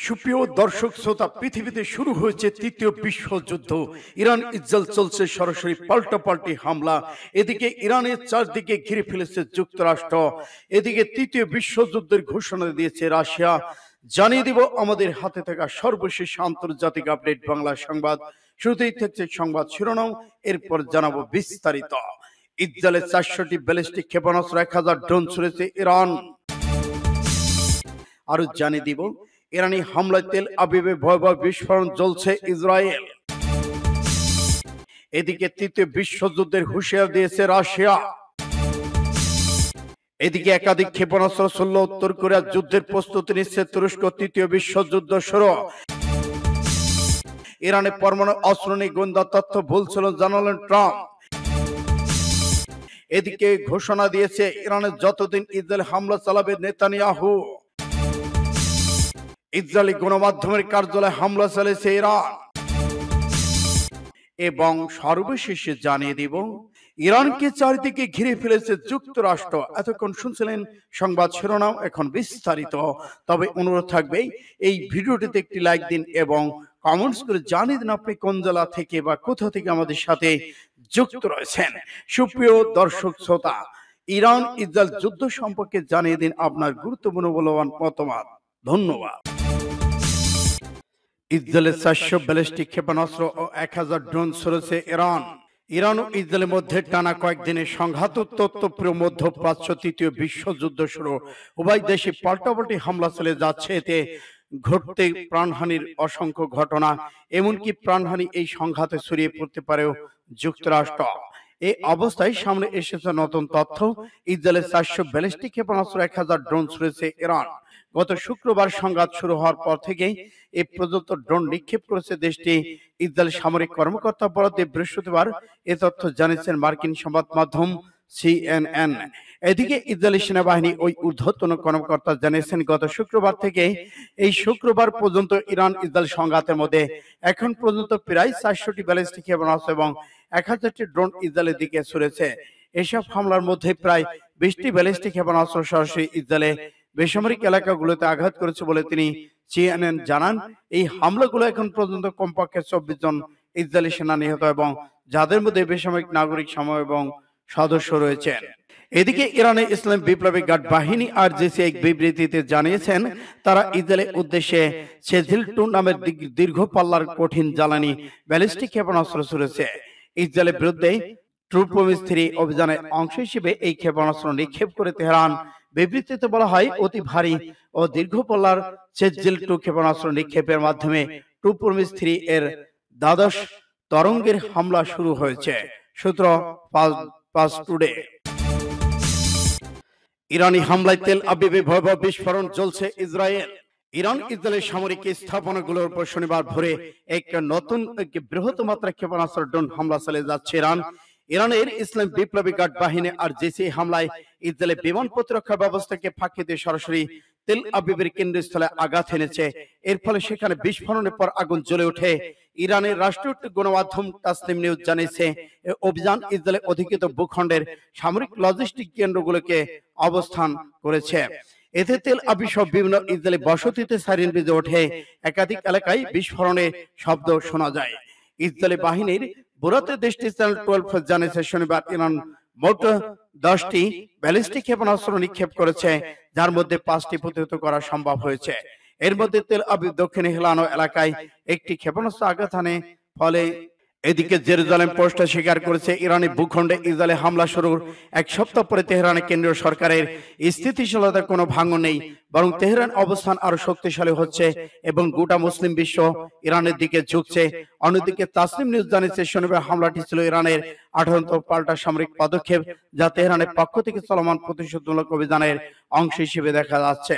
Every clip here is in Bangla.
সুপ্রিয় দর্শক শ্রোতা, পৃথিবীতে শুরু হয়েছে তৃতীয় বিশ্বযুদ্ধ। ইরান ইসরায়েল চলছে সরাসরি পাল্টাপাল্টি হামলা। এদিকে ইরানের চারদিকে ঘিরে ফেলেছে যুক্তরাষ্ট্র। এদিকে তৃতীয় বিশ্বযুদ্ধের ঘোষণা দিয়েছে রাশিয়া। জানিয়ে দিব আমাদের হাতে থাকা সর্বশেষ আন্তর্জাতিক আপডেট বাংলা সংবাদ। শুরুতেই থাকছে সংবাদ শিরোনাম, এরপর জানাবো বিস্তারিত। ইসরায়েলের 400টি ব্যালিস্টিক ক্ষেপণাস্ত্র, 1000 ড্রোন ছুড়েছে ইরান। আরো জানিয়ে দিব ইরানি হামলায় তেল আবিবে ভয়াবহ বিস্ফোরণ জ্বলছে ইসরায়েল। এদিকে তৃতীয় বিশ্বযুদ্ধের হুঁশিয়ার দিয়েছে রাশিয়া। এদিকে একাধিক ক্ষেপণাস্ত্র ছুড়ল উত্তর কোরিয়া, যুদ্ধের প্রস্তুতি নিচ্ছে তুরস্ক। তৃতীয় বিশ্বযুদ্ধ শুরু। ইরানে পরমাণু অস্ত্র নিয়ে গোয়েন্দা তথ্য বলছিল জানালেন ট্রাম্প। এদিকে ঘোষণা দিয়েছে ইরানের যতদিন ইসরায়েল হামলা চালাবে নেতানিয়াহু। ইসরায়েলি গণমাধ্যমের কার্যালয়ে হামলা চালিয়েছে ইরান। এবং সর্বশেষে জানিয়ে দিব ইরানকে চারিদিকে ঘিরে ফেলেছে যুক্তরাষ্ট্র। এতক্ষণ শুনছিলেন সংবাদ শিরোনাম, এখন বিস্তারিত। তবে অনুরোধ থাকবে এই ভিডিওটিতে একটি লাইক দিন এবং কমেন্টস করে জানিয়ে দিন আপনি কোন জেলা থেকে বা কোথা থেকে আমাদের সাথে যুক্ত রয়েছেন। সুপ্রিয় দর্শক শ্রোতা, ইরান ইসরায়েল যুদ্ধ সম্পর্কে জানিয়ে দিন আপনার গুরুত্বপূর্ণ মূল্যবান মতামত। ধন্যবাদ। ইসরায়েলের 400 ব্যালিস্টিক ক্ষেপণাস্ত্র ও 1000 ড্রোন ছুড়েছে ইরান। ইরান ও ইসরায়েলের মধ্যে টানা কয়েকদিনের সংঘাত উত্তপ্ত মধ্যপ্রাচ্য তৃতীয় বিশ্বযুদ্ধ শুরু। উভয় দেশে পাল্টাপাল্টি হামলা চালিয়ে যাচ্ছে। এতে ঘটতে প্রাণহানির অসংখ্য ঘটনা, এমনকি প্রাণহানি এই সংঘাতে ছড়িয়ে পড়তে পারেও যুক্তরাষ্ট্র। এই অবস্থায় সামনে এসেছে নতুন তথ্য। ইসরায়েলের 400 ব্যালিস্টিক ক্ষেপণাস্ত্র, 1000 ড্রোন ছুড়েছে ইরান। গত শুক্রবার সংঘাত শুরু হওয়ার পর থেকেই এ পর্যন্ত ড্রোন নিক্ষেপ করেছে দেশটি। ইসরায়েল সামরিক কর্মকর্তা বরাদ্দে বৃহস্পতিবার এ তথ্য জানিয়েছেন মার্কিন সংবাদ মাধ্যম CNN। এদিকে ইসরায়েলি সেনাবাহিনী ওই ঊর্ধ্বতন কর্মকর্তা জানিয়েছেন, গত শুক্রবার থেকে এই শুক্রবার পর্যন্ত ইরান ইসরায়েল সংঘাতের মধ্যে এখন পর্যন্ত প্রায় 400টি ব্যালিস্টিক ক্ষেপণাস্ত্র এবং 1000টি ড্রোন ইসরায়েলের দিকে ছুড়েছে। এসব হামলার মধ্যে প্রায় 20টি ব্যালিস্টিক ক্ষেপণাস্ত্র সরাসরি ইসরায়েলে বেসামরিক এলাকাগুলোতে আঘাত করেছে বলে তিনি CNN জানান। এই হামলাগুলো এখন পর্যন্ত কমপক্ষে 24 জন ইসরায়েলি সেনা নিহত এবং যাদের মধ্যে বেসামরিক নাগরিক সময় এবং সদস্য রয়েছেন। এদিকে ইরানের ইসলাম বিপ্লবী গার্ড বাহিনী RGC এক বিবৃতিতে জানিয়েছেন, তারা ইসরায়েলের উদ্দেশ্যে সেজিল-2 নামের দীর্ঘ পাল্লার কঠিন জ্বালানি ব্যালিস্টিক ক্ষেপণাস্ত্র ছুড়েছে। ইসরায়েলের বিরুদ্ধে ট্রু প্রমিস 3 অভিযানের অংশ হিসেবে এই ক্ষেপণাস্ত্র নিক্ষেপ করে তেহরান। বিবৃতিতে বলা হয়, অতি ভারী ও দীর্ঘপল্লার সেজিল-2 ক্ষেপণাস্ত্র নিক্ষেপের মাধ্যমে ট্রু প্রমিস 3 এর দ্বাদশ তরঙ্গের হামলা শুরু হয়েছে। সূত্র পাস টুডে। ইরানি হামলায় তেল আবিবে ভয়াবহ বিস্ফোরণ জ্বলছে ইসরায়েল। ইরান ইসরায়েলের সামরিক স্থাপনাগুলোর উপর শনিবার ভোরে এক নতুন বৃহৎ মাত্রার ক্ষেপণাস্ত্র ড্রোন হামলা চালিয়ে যাচ্ছে ইরান। ইরানের ইসলাম বিপ্লবী গার্ড বাহিনী RGC হামলায় ইসরায়েলের বিমান প্রতিরক্ষা ব্যবস্থাকে ফাঁকি দিয়ে সরাসরি তেল আবিবের কেন্দ্রস্থলে আঘাত এনেছে। এর ফলে সেখানে বিস্ফোরণের পর আগুন জ্বলে ওঠে। ইরানের রাষ্ট্রীয় গণমাধ্যম তাসনিম নিউজ জানিয়েছে, অভিযান ইসরায়েলের অধিকৃত ভূখণ্ডের সামরিক লজিস্টিক কেন্দ্রগুলোকে অবস্থান করেছে। এতে তেল আবিব সহ বিভিন্ন ইসরায়েলি বসতিতে সাইরেন বেজে ওঠে। একাধিক এলাকায় বিস্ফোরণের শব্দ শোনা যায়। ইসরায়েলি বাহিনীর বরাতে দেশটি চ্যানেল 12 জানিয়েছে, শনিবার ইরান মোট 10টি ব্যালিস্টিক ক্ষেপণাস্ত্র নিক্ষেপ করেছে, যার মধ্যে 5টি প্রতিহত করা সম্ভব হয়েছে। এর মধ্যে তেল আবিব দক্ষিণে হেলানো এলাকায় একটি ক্ষেপণাস্ত্র আঘাত হানে। ফলে এদিকে জেরুজালেম পোস্ট স্বীকার করেছে, ইরানি ভূখণ্ডে ইসরায়েলে হামলা শুরুর এক সপ্তাহ পরে তেহরানে কেন্দ্রীয় সরকারের স্থিতিশীলতার কোনো ভাঙন নেই, বরং তেহরান অবস্থান আরো শক্তিশালী হচ্ছে এবং গোটা মুসলিম বিশ্ব ইরানের দিকে ঝুঁকছে। অন্যদিকে তাসনিম নিউজ জানিয়েছে, শনিবার হামলাটি ছিল ইরানের 18তম পাল্টা সামরিক পদক্ষেপ, যা তেহরানের পক্ষ থেকে চলমান প্রতিশোধমূলক অভিযানের অংশ হিসেবে দেখা যাচ্ছে।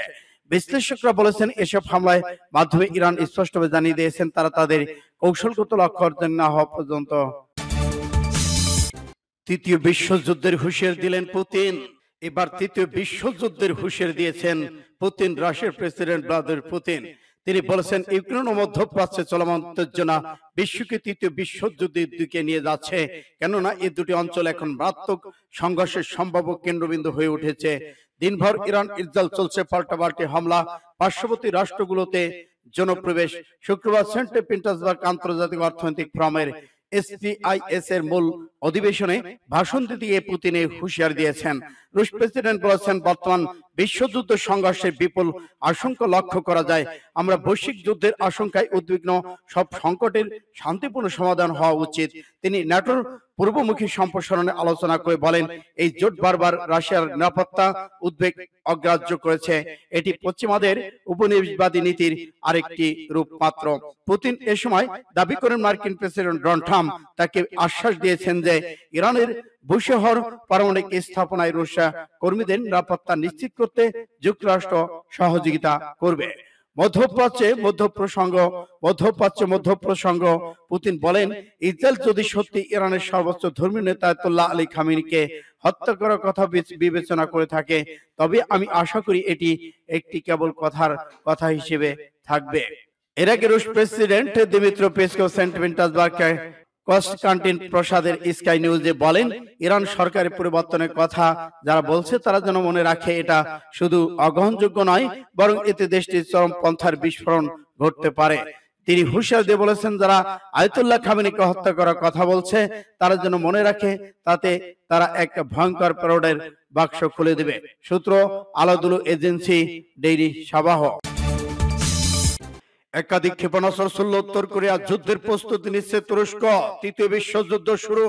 বিশ্লেষকরা বলেছেন, এসব হামলার মাধ্যমে ইরান স্পষ্টভাবে জানিয়ে দিয়েছেন, তারা তাদের কৌশলগত লক্ষ্য অর্জন না হওয়া পর্যন্ত। তৃতীয় বিশ্বযুদ্ধের হুঁশিয়ার দিলেন পুতিন। এবার তৃতীয় বিশ্বযুদ্ধের হুঁশিয়ার দিয়েছেন পুতিন। রাশিয়ার প্রেসিডেন্ট ভ্লাদিমির পুতিন তিনি বলেছেন, ইউক্রেন ও মধ্যপ্রাচ্যে চলমান উত্তেজনা বিশ্বকে তৃতীয় বিশ্বযুদ্ধের দিকে নিয়ে যাচ্ছে, কেননা এই দুটি অঞ্চল এখন মারাত্মক সংঘর্ষের সম্ভাব্য কেন্দ্রবিন্দু হয়ে উঠেছে। দিনভর ইরান ইসরায়েল চলছে পাল্টাপাল্টি হামলা। পার্শ্ববর্তী রাষ্ট্রগুলোতে জনপ্রবেশ। শুক্রবার সেন্ট পিটার্সবার্গ আন্তর্জাতিক অর্থনৈতিক ফোরামের SPIS এর মূল অধিবেশনে ভাষণ দিতে গিয়ে পুতিন এই হুঁশিয়ারি দিয়েছেন। রুশ প্রেসিডেন্ট বলেছেন, বর্তমান বিশ্বযুদ্ধ সংঘর্ষের বিপুল আশঙ্কা লক্ষ্য করা যায়। আমরা বৈশ্বিক যুদ্ধের আশঙ্কায় উদ্বিগ্ন। সব সংকটের শান্তিপূর্ণ সমাধান হওয়া উচিত। তিনি ন্যাটোর পূর্বমুখী সম্প্রসারণে আলোচনা করে বলেন, এই জোট বারবার রাশিয়ার নিরাপত্তা উদ্বেগ অগ্রাহ্য করেছে। এটি পশ্চিমাদের উপনিবেশবাদী নীতির আরেকটি রূপ মাত্র। পুতিন এ সময় দাবি করেন, মার্কিন প্রেসিডেন্ট ডোনাল্ড ট্রাম্প তাকে আশ্বাস দিয়েছেন যে ইরানের বুশেহর পারমাণবিক স্থাপনায় রুশ কর্মীদের নিরাপত্তা নিশ্চিত করতে যুক্তরাষ্ট্র সহযোগিতা করবে। মধ্যপ্রাচ্য পুতিন বলেন, ইসরায়েল যদি সত্যি ইরানের সর্বোচ্চ ধর্মীয় নেতা আয়াতুল্লাহ আলী খামেনিকে হত্যা করার কথা বিবেচনা করে থাকে, তবে আমি আশা করি এটি একটি কেবল কথা হিসেবে থাকবে। এর আগে রুশ প্রেসিডেন্ট দিমিত্রি পেসকভ সেন্ট পিটার্সবার্গে কনস্টান্টিন প্রসাদের স্কাই নিউজে বলেন, ইরান সরকারের পরিবর্তনের কথা যারা বলছে তারা যেন মনে রাখে, এটা শুধু অগ্রহণযোগ্য নয়, বরং এতে দেশটির চরমপন্থার বিস্ফোরণ ঘটতে পারে। তিনি হুঁশিয়ারি দিয়ে বলেছেন, যারা আয়াতুল্লাহ খামেনিকে হত্যা করার কথা বলছে তারা যেন মনে রাখে, তাতে তারা এক ভয়ঙ্কর প্যারোডের বাক্স খুলে দেবে। সূত্র আলাদুলু এজেন্সি, ডেইরি সাবাহ। একাধিক ক্ষেপণাস্ত্র ছুড়ল উত্তর কোরিয়া, যুদ্ধের প্রস্তুতি নিচ্ছে তুরস্ক। তৃতীয় বিশ্বযুদ্ধ শুরু।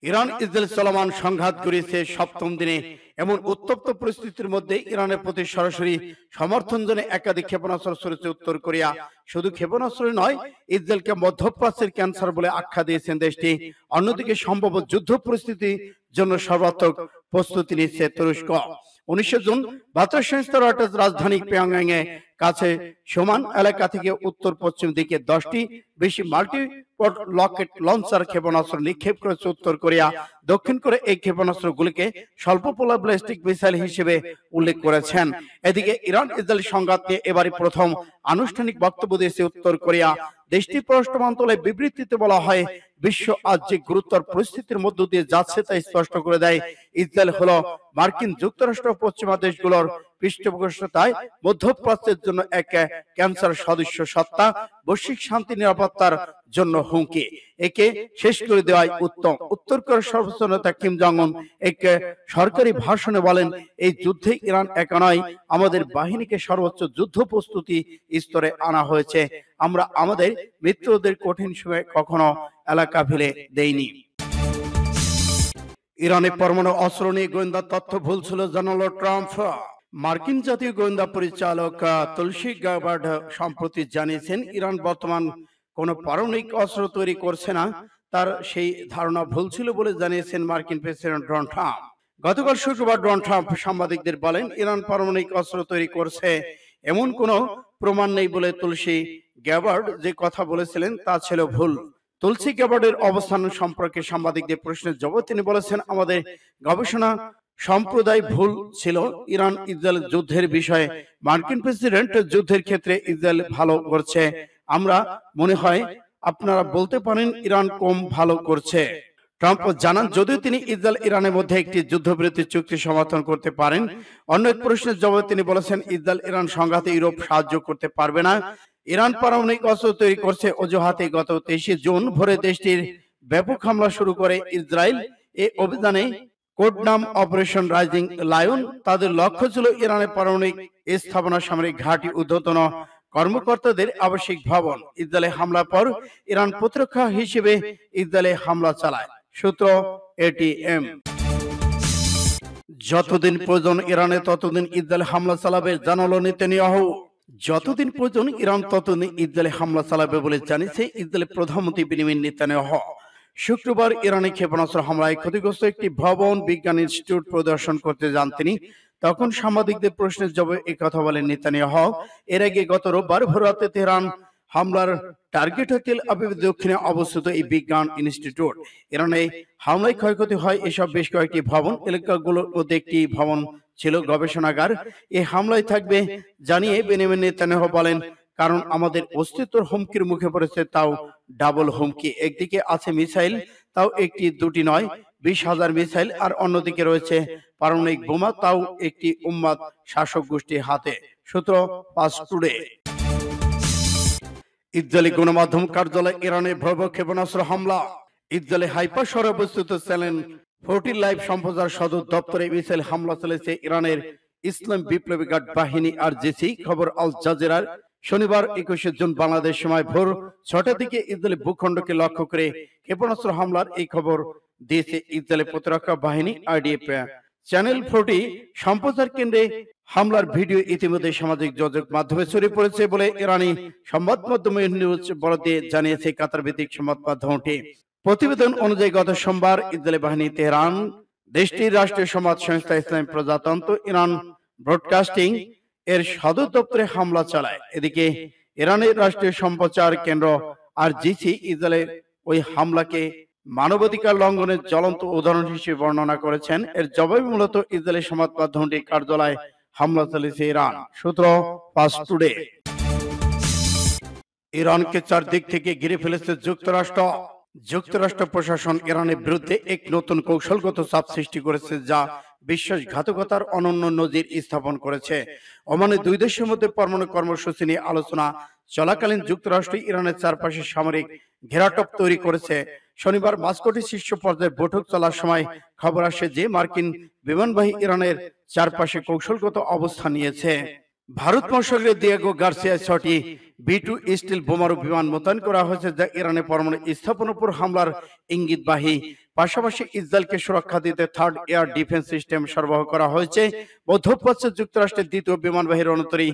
ইরান ইসরায়েল চলমান সংঘাত গড়িয়েছে সপ্তম দিনে। এমন উত্তপ্ত পরিস্থিতির মধ্যে ইরানের প্রতি সরাসরি সমর্থন জানিয়ে একাধিক ক্ষেপণাস্ত্র ছুড়েছে উত্তর কোরিয়া। শুধু ক্ষেপণাস্ত্র নয়, ইসরায়েলকে মধ্যপ্রাচ্যের ক্যান্সার বলে আখ্যা দিয়েছেন দেশটি। অন্যদিকে সম্ভাব্য যুদ্ধ পরিস্থিতির জন্য সর্বাত্মক প্রস্তুতি নিচ্ছে তুরস্ক। 19 জুন বার্তা সংস্থা রয়টার্স রাজধানী পিয়ংইয়ং এর কাছে সমান এলাকা থেকে উত্তর পশ্চিম দিকে 10টি বেশি মাল্টি রকেট লঞ্চার ক্ষেপণাস্ত্র নিক্ষেপ করেছে উত্তর কোরিয়া। দক্ষিণ কোরিয়া এই ক্ষেপণাস্ত্রগুলিকে স্বল্প পোলার ব্যালিস্টিক মিসাইল হিসেবে উল্লেখ করেছেন। এদিকে ইরান ইসরায়েল সংঘাত নিয়ে এবারই প্রথম আনুষ্ঠানিক বক্তব্য দিয়েছে উত্তর কোরিয়া। দেশটির পররাষ্ট্র মন্ত্রণালয়ের বিবৃতিতে বলা হয়, বিশ্ব আজ যে গুরুতর পরিস্থিতির মধ্য দিয়ে যাচ্ছে তা স্পষ্ট করে দেয়, ইসরায়েল হলো মার্কিন যুক্তরাষ্ট্র পশ্চিমা দেশগুলোর পৃষ্ঠপোষকতায় মধ্যপ্রাচ্যের জন্য এক ক্যান্সার সদস্য সত্তা, বৈশ্বিক শান্তি নিরাপত্তার জন্য হুমকি। একে শেষ করে দেওয়াই উত্তম। উত্তর কোরিয়ার সর্বোচ্চ নেতা কিম জং উন এক সরকারি ভাষণে বলেন, এই যুদ্ধে ইরান একা নয়, আমাদের বাহিনীকে সর্বোচ্চ যুদ্ধ প্রস্তুতি স্তরে আনা হয়েছে। আমরা আমাদের মিত্রদের কঠিন সময়ে কখনো এলাকা ফেলে দেইনি। ইরানের পরমাণু অস্ত্র নিয়ে গোয়েন্দা তথ্য ভুল ছিল জানালো ট্রাম্প। মার্কিন জাতীয় গোয়েন্দা পরিচালক তুলসী গ্যাবার্ড সম্প্রতি জানিয়েছেন, ইরান বর্তমান কোন পারমাণবিক অস্ত্র তৈরি করছে না। তার সেই ধারণা ভুল ছিল বলে জানিয়েছেন মার্কিন প্রেসিডেন্ট ডোনাল্ড ট্রাম্প। গতকাল শুক্রবার ডোনাল্ড ট্রাম্প সাংবাদিকদের বলেন, ইরান পারমাণবিক অস্ত্র তৈরি করছে এমন কোনো প্রমাণ নেই বলে তুলসী গ্যাবার্ড যে কথা বলেছিলেন তা ছিল ভুল। তুলসী গ্যাবার্ডের অবস্থান সম্পর্কে সাংবাদিকদের প্রশ্নের জবাবে তিনি বলেছেন, আমাদের গবেষণা সম্প্রদায় ভুল ছিল। ইরান ইসরায়েল যুদ্ধের বিষয়ে মার্কিন প্রেসিডেন্ট যুদ্ধের ক্ষেত্রে ইসরায়েল ভালো করছে, আমরা মনে হয় আপনারা বলতে পারেন ইরান কম ভালো করছে। ট্রাম্প জানান, যদিও তিনি ইসরায়েল ইরানের মধ্যে একটি যুদ্ধবিরতি চুক্তি সমর্থন করতে পারেন। অন্য এক প্রশ্নের জবাবে তিনি বলেছেন, ইসরায়েল ইরান সংঘাতে ইউরোপ সাহায্য করতে পারবে না। ইরান পারমাণবিক অস্ত্র তৈরি করছে অজুহাতে গত 23 জুন ভোরে দেশটির ব্যাপক হামলা শুরু করে ইসরায়েল। এই অভিযানে কোড নাম অপারেশন রাইজিং লায়ন। তাদের লক্ষ্য ছিল ইরানের পারমাণবিক স্থাপনা, সামরিক ঘাঁটি, ঊর্ধ্বতন কর্মকর্তাদের আবাসিক ভবন। ইসরায়েলে হামলার পর ইরান প্রতিরক্ষা হিসেবে ইসরায়েলে হামলা চালায়। সূত্র এটিএম। যতদিন প্রয়োজন ইরানে ততদিন ইসরায়েল হামলা চালাবে জানালো নেতানিয়াহু। যতদিন প্রয়োজন ইরান ততদিন ইসরায়েলে হামলা চালাবে বলে জানিয়েছে ইসরায়েলের প্রধানমন্ত্রী বেনিয়ামিন নেতানিয়াহু। শুক্রবার ইরানি ক্ষেপণাস্ত্র হামলায় ক্ষতিগ্রস্ত একটি ভবন বিজ্ঞান ইনস্টিটিউট পরিদর্শন করতে যান তিনি। তখন সাংবাদিকদের প্রশ্নের জবাবে এই কথা বলেন নেতানিয়াহু। এর আগে গত রোববার ভোররাতে তেহরান হামলার টার্গেট তেল আবিবের দক্ষিণে অবস্থিত এই বিজ্ঞান ইনস্টিটিউট। ইরানে হামলায় ক্ষয়ক্ষতি হয় এসব বেশ কয়েকটি ভবন এলাকাগুলোর মধ্যে একটি ভবন ছিল গবেষণাগার। এই হামলায় থাকবে জানিয়ে বেনিয়ামিন নেতানিয়াহু বলেন, কারণ আমাদের অস্তিত্বের হুমকির মুখে পড়েছে, তাও ডাবল হুমকি। একদিকে আছে মিসাইল, তাও একটি দুটি নয়, 20,000 মিসাইল, আর অন্যদিকে রয়েছে পারমাণবিক বোমা, তাও একটি উম্মাদ শাসক গোষ্ঠীর হাতে। সূত্র ফাস্ট টুডে। ইসরায়েলি গণমাধ্যম কার্যালয় ইরানে ভয়াবহ ক্ষেপণাস্ত্র হামলা। ইসরায়েলি হাইফা শহরে অবস্থিত চ্যানেল 14 লাইভ সম্প্রচার সদর দপ্তরে মিসাইল হামলা চলেছে ইরানের ইসলাম বিপ্লবী গার্ড বাহিনী আরজিসি। খবর আল জাজিরার। শনিবার 21 জুন বাংলাদেশ সময় ভোর 6টার দিকে ইসরায়েলি ভূখণ্ডকে লক্ষ্য করে ক্ষেপণাস্ত্র হামলার এই খবর দিয়েছে ইসরায়েলি প্রতিরক্ষা বাহিনী আইডিএফ। চ্যানেল 40 সম্প্রচার কেন্দ্রে হামলার ভিডিও ইতিমধ্যে সামাজিক যোগাযোগ মাধ্যমে ছড়িয়ে পড়েছে বলে ইরানি সংবাদ মাধ্যম নিউজ বরাদ্দে জানিয়েছে কাতার ভিত্তিক সংবাদ মাধ্যমটি। প্রতিবেদন অনুযায়ী গত সোমবার ইসরায়েলি বাহিনী তেহরান দেশটির রাষ্ট্রীয় সংবাদ সংস্থা ইসলামী প্রজাতন্ত্র ইরান ব্রডকাস্টিং এর সদর দপ্তরে হামলা চালায়। এদিকে ইরানের রাষ্ট্রীয় সম্প্রচার কেন্দ্র আরজিসি ইসরায়েলের ওই হামলাকে মানবাধিকার লঙ্ঘনের জ্বলন্ত উদাহরণ হিসেবে বর্ণনা করেছেন। এর জবাবে মূলত ইসরায়েলি সংবাদ মাধ্যমটি কার্যালয়ে হামলা চালিয়েছে ইরান। সূত্র ফাস্ট টুডে। ইরানকে চারদিক থেকে ঘিরে ফেলেছে যুক্তরাষ্ট্র। যুক্তরাষ্ট্র প্রশাসন ইরানের বিরুদ্ধে এক নতুন কৌশলগত চাপ সৃষ্টি করেছে, যা বিশ্বাসঘাতকতার অনন্য নজির স্থাপন করেছে। ওমানে দুই দেশের মধ্যে পরমাণু কর্মসূচি নিয়ে আলোচনা চলাকালীন যুক্তরাষ্ট্র ইরানের চারপাশে সামরিক ঘেরাটোপ তৈরি করেছে। শনিবার মস্কোতে শীর্ষ পর্যায়ে বৈঠক চলার সময় খবর আসে যে মার্কিন বিমানবাহী ইরানের চারপাশে কৌশলগত অবস্থান নিয়েছে। ভারত মহাসাগরে দিয়েগো গার্সিয়া 6টি B2 স্টিল বোমারু বিমান মোতায়েন করা হয়েছে, যা ইরানের পরমাণু স্থাপনার উপর হামলার ইঙ্গিতবাহী। পাশাপাশি ইসরায়েলকে সুরক্ষা দিতে থার্ড এয়ার ডিফেন্স সিস্টেম সরবরাহ করা হয়েছে। মধ্যপ্রাচ্যে যুক্তরাষ্ট্রের দ্বিতীয় বিমানবাহী রণতরী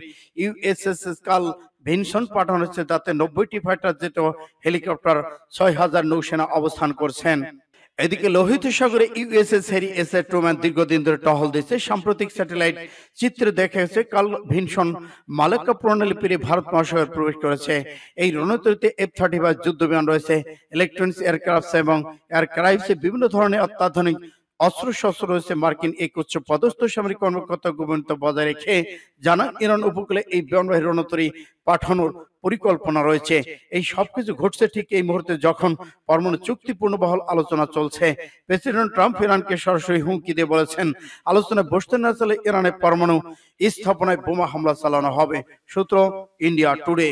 USS কার্ল ভিনসন পাঠানো হচ্ছে, তাতে 90টি ফাইটার জেট ও হেলিকপ্টার 6000 নৌসেনা অবস্থান করছেন। এদিকে লোহিত সাগরে USS Harry S A Truman দীর্ঘদিন ধরে টহল দিচ্ছে। সাম্প্রতিক স্যাটেলাইট চিত্রে দেখা গেছে কার্ল ভিনসন মালাক্কা প্রণালী পেরিয়ে ভারত মহাসাগরে প্রবেশ করেছে। এই রণতরীতে F-35 যুদ্ধ বিমান রয়েছে, ইলেকট্রনিক্স এয়ারক্রাফট এবং এয়ারক্রাফটে বিভিন্ন ধরনের অত্যাধুনিক অস্ত্রশস্ত্র রয়েছে। মার্কিন এক উচ্চ পদস্থ সামরিক কর্মকর্তা গোপনীয়তা বজায় রেখে জানান, ইরান উপকূলে এই বিমানবাহী রণতরী পাঠানোর পরিকল্পনা রয়েছে। এই সবকিছু ঘটছে ঠিক এই মুহূর্তে যখন পরমাণু চুক্তি পূর্ণবহল আলোচনা চলছে। প্রেসিডেন্ট ট্রাম্প ইরানকে সরাসরি হুমকি দিয়ে বলেছেন, আলোচনায় বসতে না চলে ইরানের পরমাণু স্থাপনায় বোমা হামলা চালানো হবে। সূত্র ইন্ডিয়া টুডে।